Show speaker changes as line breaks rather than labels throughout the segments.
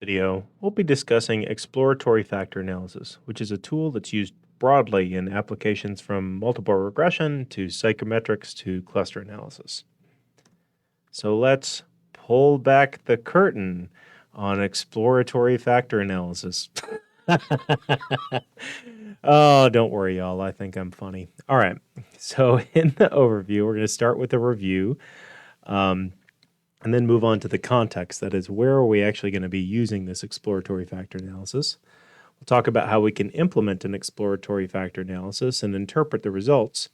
Video, we'll be discussing exploratory factor analysis, which is a tool that's used broadly in applications from multiple regression to psychometrics to cluster analysis. So let's pull back the curtain on exploratory factor analysis. Oh, don't worry, y'all. I think I'm funny. All right. So in the overview, we're going to start with a review. And then move on to the context. That is, where are we actually going to be using this exploratory factor analysis? We'll talk about how we can implement an exploratory factor analysis and interpret the results.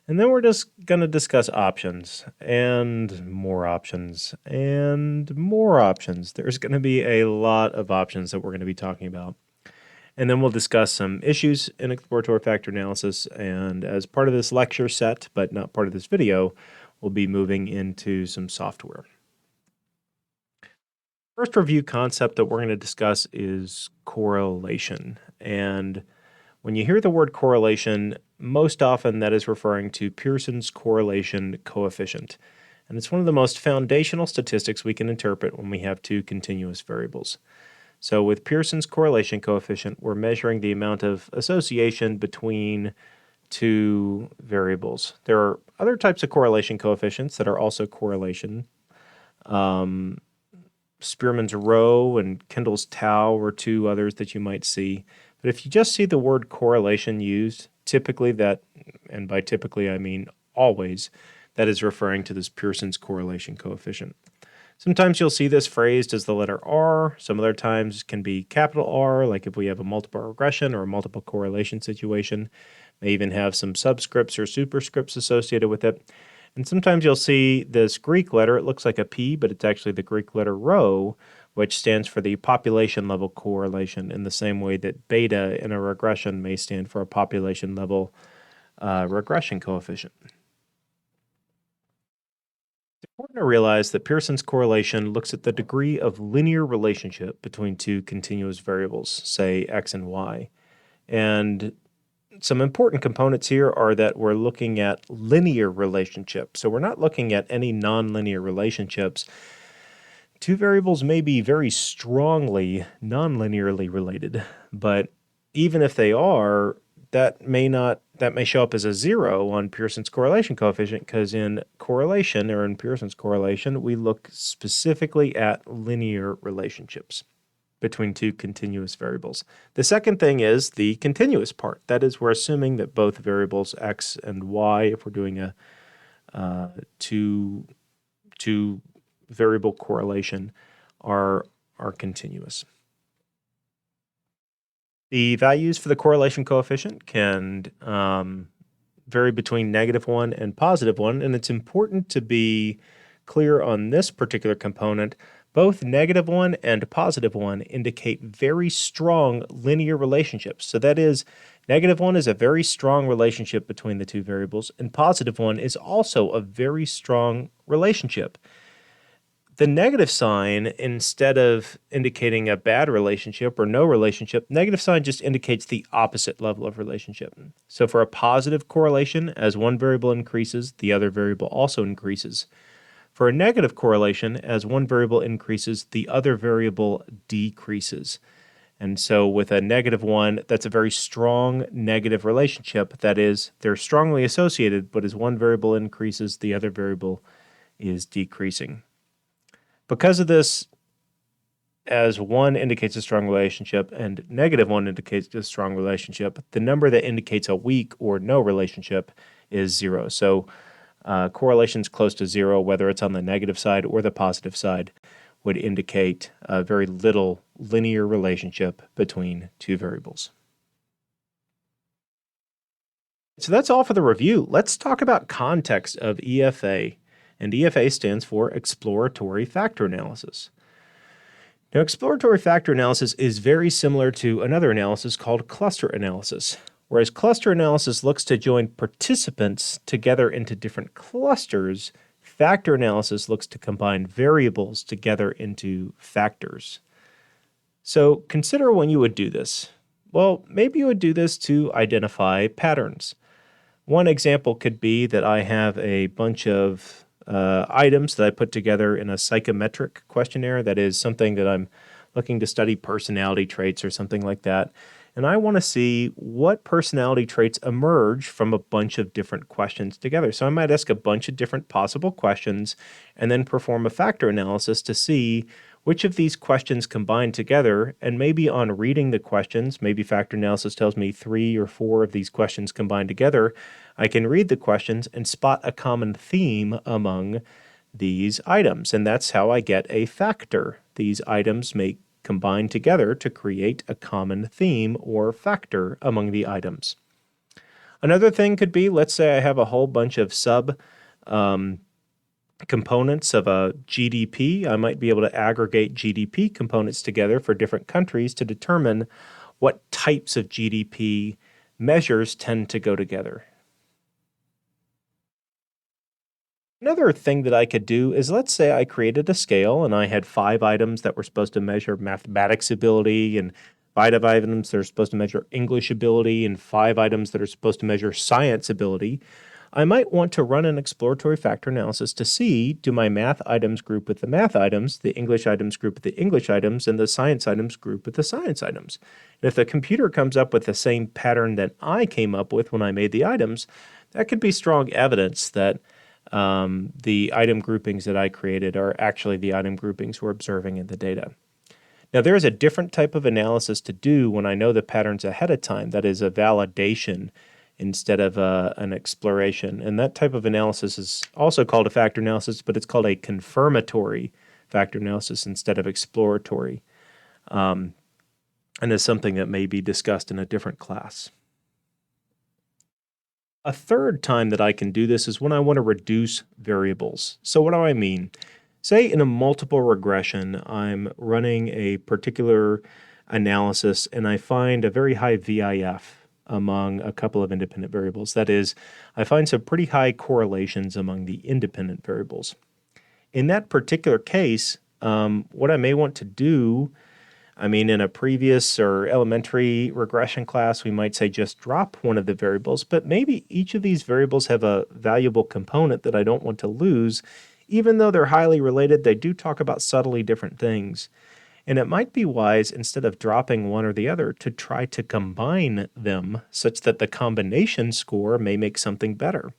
And then we're just going to discuss options and more options and more options. There's going to be a lot of options that we're going to be talking about. And then we'll discuss some issues in exploratory factor analysis. And as part of this lecture set, but not part of this video, we'll be moving into some software. First review concept that we're going to discuss is correlation. And when you hear the word correlation, most often that is referring to Pearson's correlation coefficient. And it's one of the most foundational statistics we can interpret when we have two continuous variables. So with Pearson's correlation coefficient, we're measuring the amount of association between two variables. There are other types of correlation coefficients that are also correlation. Spearman's rho and Kendall's tau are two others that you might see. But if you just see the word correlation used, typically that, and by typically I mean always, that is referring to this Pearson's correlation coefficient. Sometimes you'll see this phrased as the letter R. Some other times it can be capital R, like if we have a multiple regression or a multiple correlation situation. May even have some subscripts or superscripts associated with it. And sometimes you'll see this Greek letter. It looks like a P, but it's actually the Greek letter rho, which stands for the population level correlation in the same way that beta in a regression may stand for a population level regression coefficient. It's important to realize that Pearson's correlation looks at the degree of linear relationship between two continuous variables, say x and y. And some important components here are that we're looking at linear relationships. So we're not looking at any nonlinear relationships. Two variables may be very strongly nonlinearly related, but even if they are, that may show up as a 0 on Pearson's correlation coefficient, because in correlation, or in Pearson's correlation, we look specifically at linear relationships between two continuous variables. The second thing is the continuous part. That is, we're assuming that both variables x and y, if we're doing a two variable correlation, are continuous. The values for the correlation coefficient can vary between -1 and +1, and it's important to be clear on this particular component. Both -1 and +1 indicate very strong linear relationships. So that is, -1 is a very strong relationship between the two variables, and +1 is also a very strong relationship. The negative sign, instead of indicating a bad relationship or no relationship, negative sign just indicates the opposite level of relationship. So for a positive correlation, as one variable increases, the other variable also increases. For a negative correlation, as one variable increases, the other variable decreases. And so with a -1, that's a very strong negative relationship. That is, they're strongly associated, but as one variable increases, the other variable is decreasing. Because of this, as 1 indicates a strong relationship and -1 indicates a strong relationship, the number that indicates a weak or no relationship is 0. So correlations close to 0, whether it's on the negative side or the positive side, would indicate a very little linear relationship between two variables. So that's all for the review. Let's talk about context of EFA. And EFA stands for Exploratory Factor Analysis. Now, exploratory factor analysis is very similar to another analysis called cluster analysis. Whereas cluster analysis looks to join participants together into different clusters, factor analysis looks to combine variables together into factors. So consider when you would do this. Well, maybe you would do this to identify patterns. One example could be that I have a bunch of items that I put together in a psychometric questionnaire. That is something that I'm looking to study personality traits or something like that. And I want to see what personality traits emerge from a bunch of different questions together. So I might ask a bunch of different possible questions and then perform a factor analysis to see which of these questions combine together. And maybe on reading the questions, maybe factor analysis tells me 3 or 4 of these questions combine together. I can read the questions and spot a common theme among these items. And that's how I get a factor. These items may combine together to create a common theme or factor among the items. Another thing could be, let's say I have a whole bunch of sub components of a GDP. I might be able to aggregate GDP components together for different countries to determine what types of GDP measures tend to go together. Another thing that I could do is, let's say I created a scale and I had 5 items that were supposed to measure mathematics ability, and 5 items that are supposed to measure English ability, and 5 items that are supposed to measure science ability. I might want to run an exploratory factor analysis to see, do my math items group with the math items, the English items group with the English items, and the science items group with the science items. And if the computer comes up with the same pattern that I came up with when I made the items, that could be strong evidence that the item groupings that I created are actually the item groupings we're observing in the data. Now, there is a different type of analysis to do when I know the patterns ahead of time. That is a validation instead of an exploration. And that type of analysis is also called a factor analysis, but it's called a confirmatory factor analysis instead of exploratory. And is something that may be discussed in a different class. A third time that I can do this is when I want to reduce variables. So what do I mean? Say in a multiple regression, I'm running a particular analysis and I find a very high VIF among a couple of independent variables. That is, I find some pretty high correlations among the independent variables. In that particular case, what I may want to do, in a previous or elementary regression class, we might say just drop one of the variables, but maybe each of these variables have a valuable component that I don't want to lose. Even though they're highly related, they do talk about subtly different things. And it might be wise, instead of dropping one or the other, to try to combine them such that the combination score may make something better.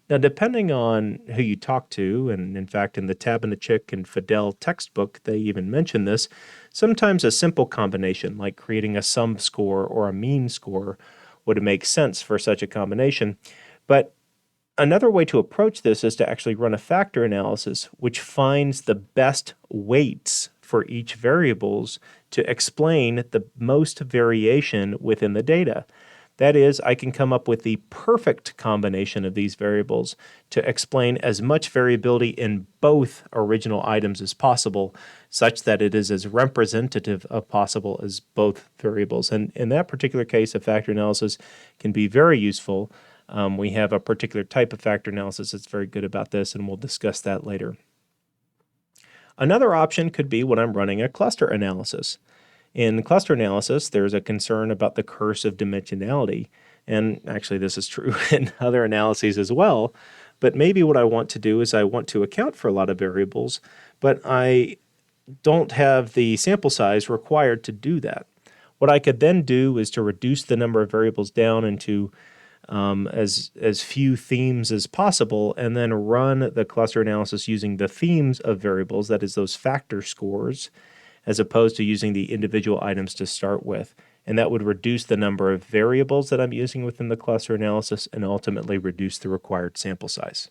Now, depending on who you talk to, and in fact, in the Tabinachik and Fidel textbook, they even mention this, sometimes a simple combination, like creating a sum score or a mean score, would make sense for such a combination. But another way to approach this is to actually run a factor analysis, which finds the best weights for each variables to explain the most variation within the data. That is, I can come up with the perfect combination of these variables to explain as much variability in both original items as possible, such that it is as representative as possible as both variables. And in that particular case, a factor analysis can be very useful. We have a particular type of factor analysis that's very good about this, and we'll discuss that later. Another option could be when I'm running a cluster analysis. In cluster analysis, there's a concern about the curse of dimensionality. And actually, this is true in other analyses as well. But maybe what I want to do is I want to account for a lot of variables, but I don't have the sample size required to do that. What I could then do is to reduce the number of variables down into as few themes as possible, and then run the cluster analysis using the themes of variables, that is those factor scores, as opposed to using the individual items to start with. And that would reduce the number of variables that I'm using within the cluster analysis and ultimately reduce the required sample size.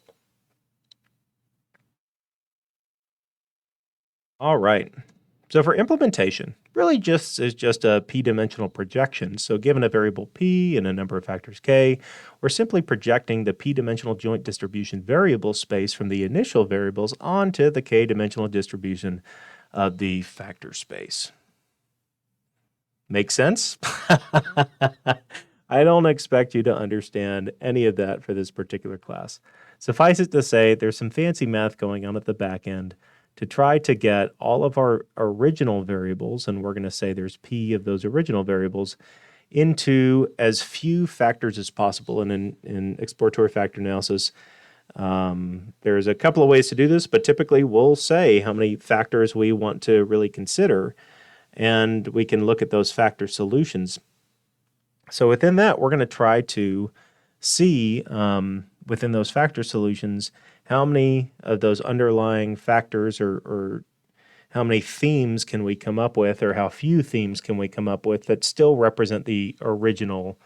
All right. So for implementation, really just is just a p-dimensional projection. So given a variable p and a number of factors k, we're simply projecting the p-dimensional joint distribution variable space from the initial variables onto the k-dimensional distribution of the factor space. Make sense? I don't expect you to understand any of that for this particular class. Suffice it to say, there's some fancy math going on at the back end to try to get all of our original variables, and we're going to say there's p of those original variables, into as few factors as possible. And in exploratory factor analysis, there's a couple of ways to do this, but typically we'll say how many factors we want to really consider. and we can look at those factor solutions. So within that, we're going to try to see within those factor solutions how many of those underlying factors or how many themes can we come up with, or how few themes can we come up with that still represent the original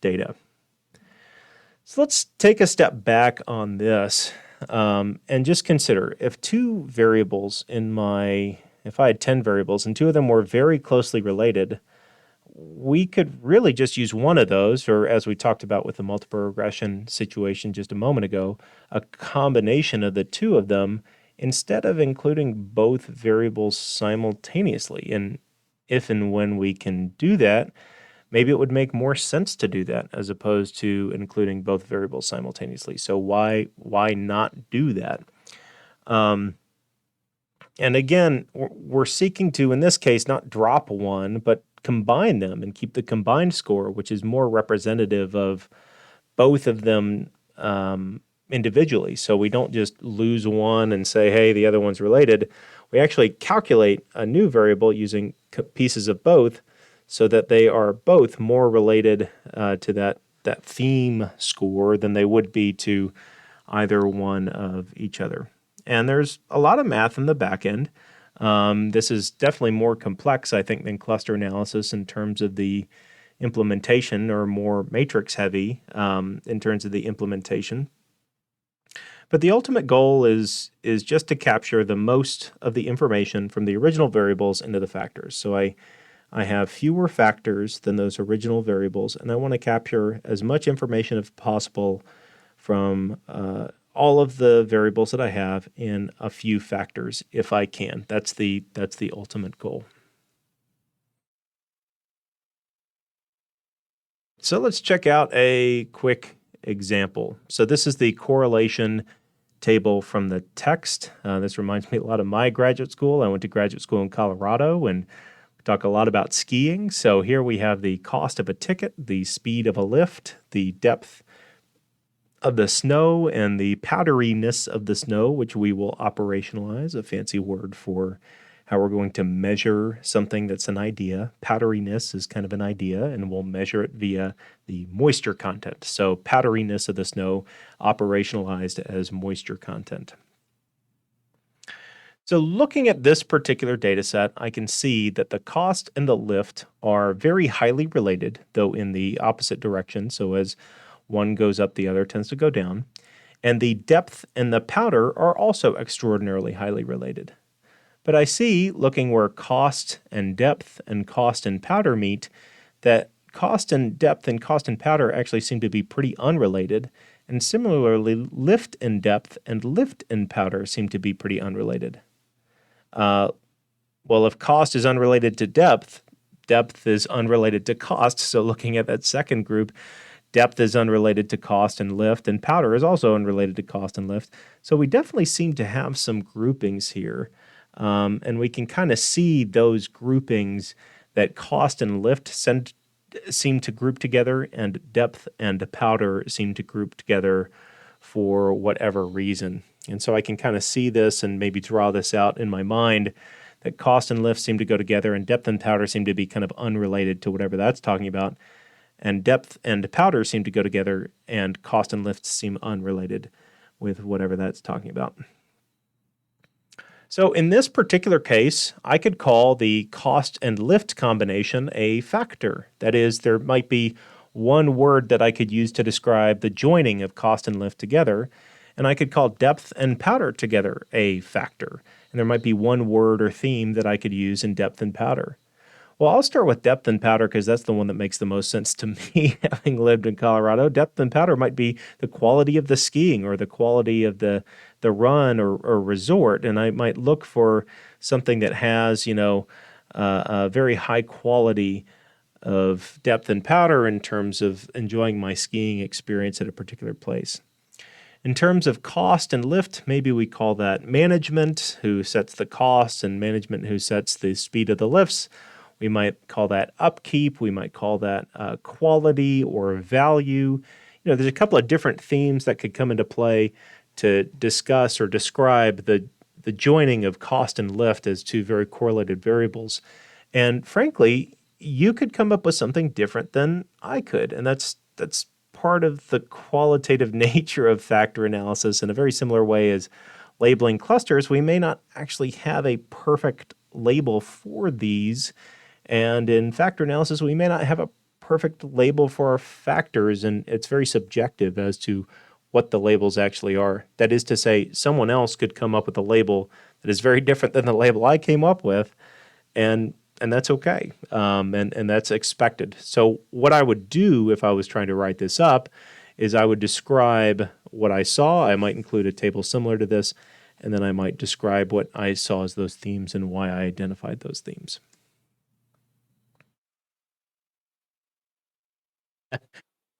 data. So let's take a step back on this and just consider if if I had 10 variables and two of them were very closely related, we could really just use one of those, or as we talked about with the multiple regression situation just a moment ago, a combination of the two of them instead of including both variables simultaneously. And if and when we can do that, maybe it would make more sense to do that as opposed to including both variables simultaneously. So why not do that? And again, we're seeking to, in this case, not drop one, but combine them and keep the combined score, which is more representative of both of them individually. So we don't just lose one and say, hey, the other one's related. We actually calculate a new variable using pieces of both so that they are both more related to that theme score than they would be to either one of each other. And there's a lot of math in the back end. This is definitely more complex, I think, than cluster analysis in terms of the implementation, or more matrix heavy in terms of the implementation. But the ultimate goal is just to capture the most of the information from the original variables into the factors. So I have fewer factors than those original variables, and I want to capture as much information as possible from all of the variables that I have in a few factors if I can. That's the ultimate goal. So let's check out a quick example. So this is the correlation table from the text. This reminds me a lot of my graduate school. I went to graduate school in Colorado, and we talk a lot about skiing. So here we have the cost of a ticket, the speed of a lift, the depth of the snow, and the powderiness of the snow, which we will operationalize, a fancy word for how we're going to measure something that's an idea. Powderiness is kind of an idea, and we'll measure it via the moisture content. So powderiness of the snow operationalized as moisture content. So looking at this particular data set, I can see that the cost and the lift are very highly related, though in the opposite direction. So as one goes up, the other tends to go down. And the depth and the powder are also extraordinarily highly related. But I see, looking where cost and depth and cost and powder meet, that cost and depth and cost and powder actually seem to be pretty unrelated. And similarly, lift and depth and lift and powder seem to be pretty unrelated. Well, if cost is unrelated to depth, depth is unrelated to cost. So looking at that second group, depth is unrelated to cost and lift, and powder is also unrelated to cost and lift. So we definitely seem to have some groupings here. And we can kind of see those groupings that cost and lift seem to group together, and depth and powder seem to group together for whatever reason. And so I can kind of see this and maybe draw this out in my mind, that cost and lift seem to go together, and depth and powder seem to be kind of unrelated to whatever that's talking about. And depth and powder seem to go together, and cost and lift seem unrelated with whatever that's talking about. So in this particular case, I could call the cost and lift combination a factor. That is, there might be one word that I could use to describe the joining of cost and lift together, and I could call depth and powder together a factor. And there might be one word or theme that I could use in depth and powder. Well, I'll start with depth and powder because that's the one that makes the most sense to me, having lived in Colorado. Depth and powder might be the quality of the skiing or the quality of the run or resort, and I might look for something that has, a very high quality of depth and powder in terms of enjoying my skiing experience at a particular place. In terms of cost and lift, maybe we call that management, who sets the cost, and management, who sets the speed of the lifts. We might call that upkeep. We might call that quality or value. There's a couple of different themes that could come into play to discuss or describe the joining of cost and lift as two very correlated variables. And frankly, you could come up with something different than I could. And that's part of the qualitative nature of factor analysis. In a very similar way as labeling clusters, we may not actually have a perfect label for these. And in factor analysis, we may not have a perfect label for our factors, and it's very subjective as to what the labels actually are. That is to say, someone else could come up with a label that is very different than the label I came up with, and that's okay, and that's expected. So what I would do if I was trying to write this up is I would describe what I saw. I might include a table similar to this, and then I might describe what I saw as those themes and why I identified those themes.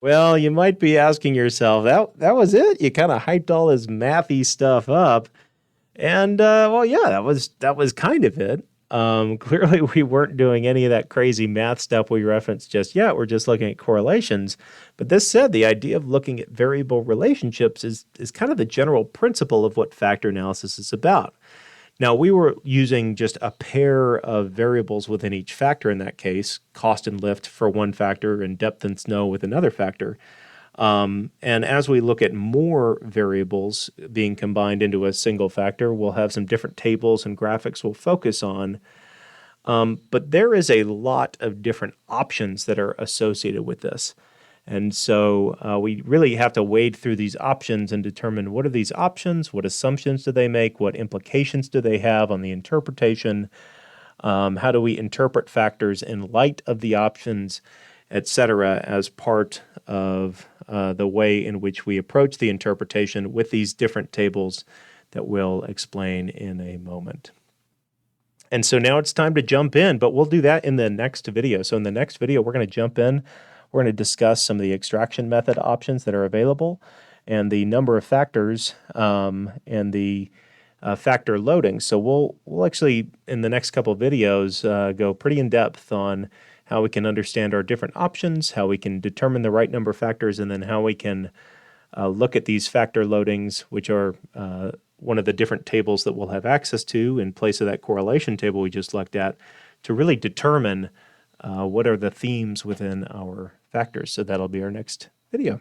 Well, you might be asking yourself, that was it? You kind of hyped all this mathy stuff up. And well, yeah, that was kind of it. Clearly, we weren't doing any of that crazy math stuff we referenced just yet. We're just looking at correlations. But this said, the idea of looking at variable relationships is kind of the general principle of what factor analysis is about. Now, we were using just a pair of variables within each factor in that case, cost and lift for one factor and depth and snow with another factor. And as we look at more variables being combined into a single factor, we'll have some different tables and graphics we'll focus on. But there is a lot of different options that are associated with this. And so we really have to wade through these options and determine what are these options, what assumptions do they make, what implications do they have on the interpretation, how do we interpret factors in light of the options, et cetera, as part of the way in which we approach the interpretation with these different tables that we'll explain in a moment. And so now it's time to jump in, but we'll do that in the next video. So in the next video, we're going to jump in. We're going to discuss some of the extraction method options that are available and the number of factors and the factor loading. So we'll actually, in the next couple of videos, go pretty in depth on how we can understand our different options, how we can determine the right number of factors, and then how we can look at these factor loadings, which are one of the different tables that we'll have access to in place of that correlation table we just looked at, to really determine what are the themes within our factors. So that'll be our next video.